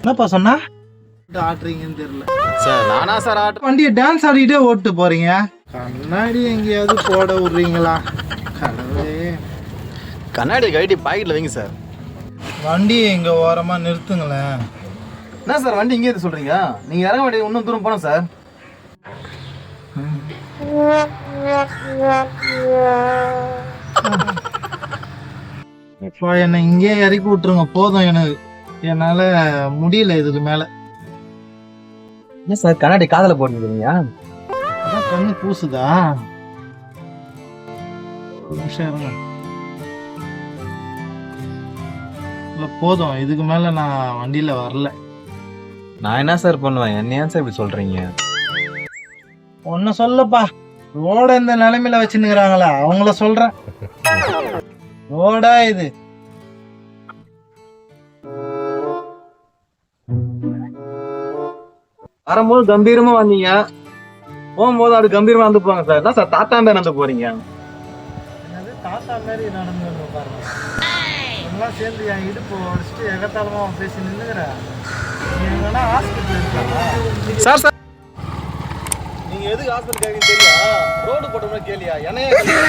என்னப்பா சொன்னா ஆட்டுறீங்கன்னு தெரியல சார். நானா சார் வண்டியை டான்ஸ் ஆடிட்டே ஓட்டு போறீங்க. கண்ணாடி எங்கேயாவது போட விடுறீங்களா? கடவுளே. கண்ணாடி கழட்டி பாக்கெட்ல வைங்க சார். வண்டியை இங்க ஓரமா நிறுத்துங்களேன். என்ன சார் வண்டி இங்கே சொல்றீங்க? நீங்க இறங்க வேண்டிய இன்னும் தூரம் போனோம் சார். இப்போ என்னை இங்கே இறக்கி விட்டுருங்க போதும். எனக்கு என்னால முடியல இதுக்கு மேல. என்ன சார் கண்ணாடி காதல போட்டுருக்கீங்க? அதான் கண்ணு பூசுதா? ஒரு நிமிஷம் இருங்க. இல்ல போதும், இதுக்கு மேல நான் வண்டியில வரல. நான் என்ன சார் பண்ணுவேன்? என்ன ஏன் சார் இப்படி சொல்றீங்க? ஒன்னு சொல்லப்பா, ரோட இந்த நிலைமையில வச்சுன்னுக்குறாங்களா அவங்கள சொல்றேன். ரோடா இது? வரும்போது கம்பீரமா வந்தீங்க, போகும்போது அப்படி கம்பீரமா வந்து போங்க சார். என்ன சார் தாத்தா மேல நடந்து போறீங்க? என்னது தாத்தா மாதிரி நடந்து வந்து பாருங்க. எல்லாம் சேர்ந்து என் இடுப்பு உடச்சிட்டு எகத்தாளமா பேசி நின்னுக்கிறேன். நீங்க எங்கன்னா ஹாஸ்பிட்டல் இருக்காங்களா? சார் சார் நீங்க எதுக்கு ஹாஸ்பிட்டல் கேட்குறீங்க தெரியா? ரோடு போட்டோம்னா கேளியா? என்னையே வைத்தியம்